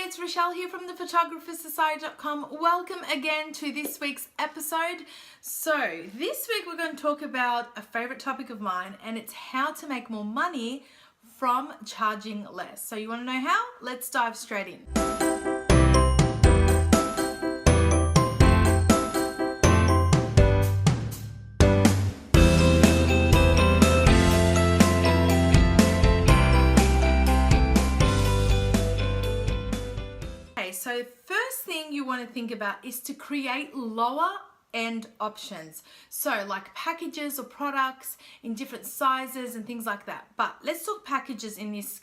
it's Rochelle here from thephotographersociety.com. Welcome again to this week's episode. So this week we're going to talk about a favorite topic of mine, and it's how to make more money from charging less. So you want to know how? Let's dive straight in. So first thing you want to think about is to create lower end options. So like packages or products in different sizes and things like that. But let's talk packages in this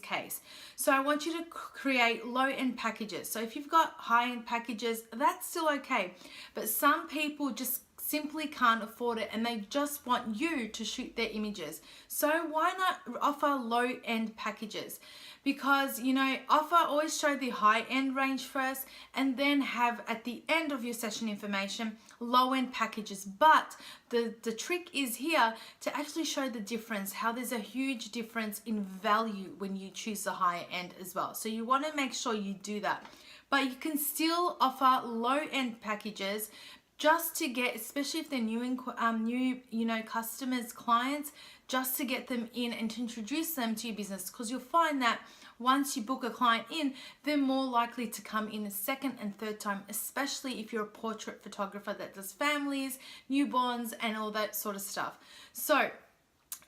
case. So I want you to create low end packages. So if you've got high end packages, that's still okay. But some people just simply can't afford it and they just want you to shoot their images. So why not offer low end packages? Because, you know, always show the high end range first and then have at the end of your session information low end packages. But the trick is here to actually show the difference, how there's a huge difference in value when you choose the higher end as well. So you want to make sure you do that. But you can still offer low end packages just to get, especially if they're new customers, clients, just to get them in and to introduce them to your business, because you'll find that once you book a client in, they're more likely to come in a second and third time, especially if you're a portrait photographer that does families, newborns, and all that sort of stuff. So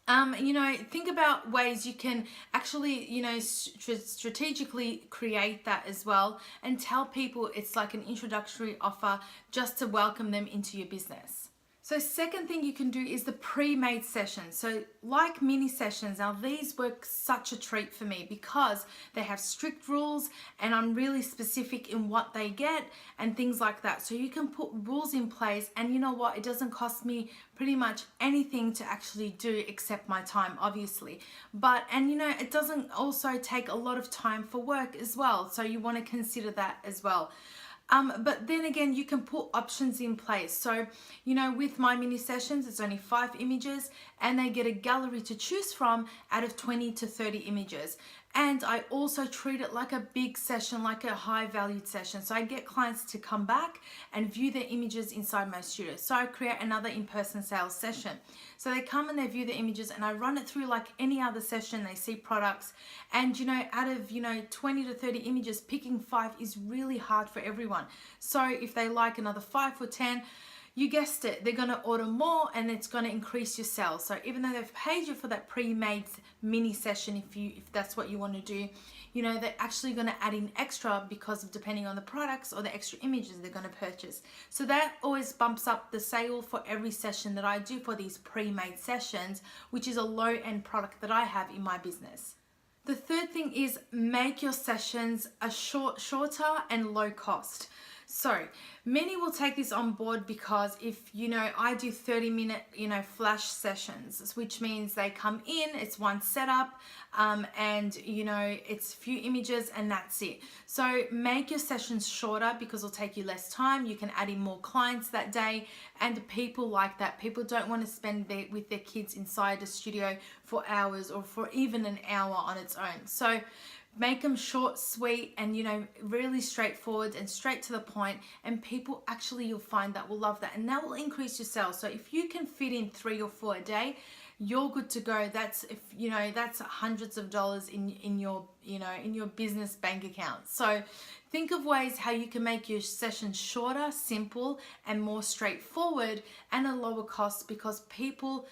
think about ways you can actually, strategically create that as well and tell people it's like an introductory offer just to welcome them into your business. So second thing you can do is the pre-made sessions. So like mini sessions, now these work such a treat for me because they have strict rules and I'm really specific in what they get and things like that. So you can put rules in place and you know what, it doesn't cost me pretty much anything to actually do except my time, obviously. It doesn't also take a lot of time for work as well. So you want to consider that as well. But then again, you can put options in place. So, with my mini sessions, it's only 5 images and they get a gallery to choose from out of 20 to 30 images. And I also treat it like a big session, like a high valued session. So I get clients to come back and view their images inside my studio. So I create another in-person sales session. So they come and they view the images and I run it through like any other session. They see products and, out of, 20 to 30 images, picking 5 is really hard for everyone. So if they like another 5 or 10, you guessed it, they're going to order more and it's going to increase your sales. So even though they've paid you for that pre-made mini session, if that's what you want to do, they're actually going to add in extra because of depending on the products or the extra images they're going to purchase. So that always bumps up the sale for every session that I do for these pre-made sessions, which is a low-end product that I have in my business. The third thing is make your sessions shorter and low cost. So many will take this on board because if, I do 30-minute, flash sessions, which means they come in, it's one setup, and, it's a few images and that's it. So make your sessions shorter because it'll take you less time. You can add in more clients that day and people like that. People don't want to spend with their kids inside a studio for hours or for even an hour on its own. So make them short, sweet, and really straightforward and straight to the point, and people actually, you'll find that will love that and that will increase your sales. So if you can fit in 3 or 4 a day, you're good to go. That's that's hundreds of dollars in your business bank account. So think of ways how you can make your sessions shorter, simple, and more straightforward and a lower cost, because people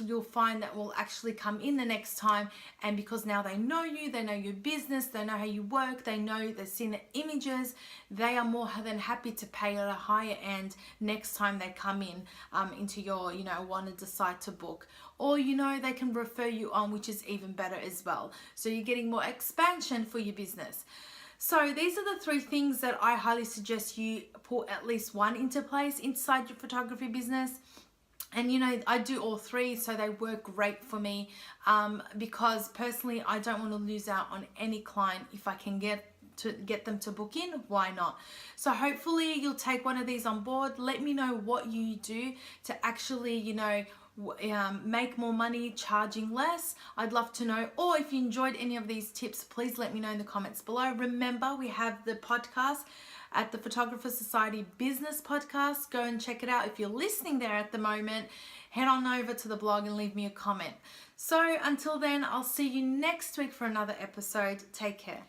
you'll find that will actually come in the next time, and because now they know you, they know your business, they know how you work, they've seen the images, they are more than happy to pay at a higher end next time they come in into your want to decide to book, or they can refer you on, which is even better as well. So you're getting more expansion for your business. So these are the 3 things that I highly suggest you put at least one into place inside your photography business. And I do all 3, so they work great for me because personally I don't want to lose out on any client. If I can get them to book in, why not? So hopefully you'll take one of these on board. Let me know what you do to actually make more money charging less? I'd love to know. Or if you enjoyed any of these tips, please let me know in the comments below. Remember, we have the podcast at the Photographer Society Business Podcast. Go and check it out. If you're listening there at the moment, head on over to the blog and leave me a comment. So until then, I'll see you next week for another episode. Take care.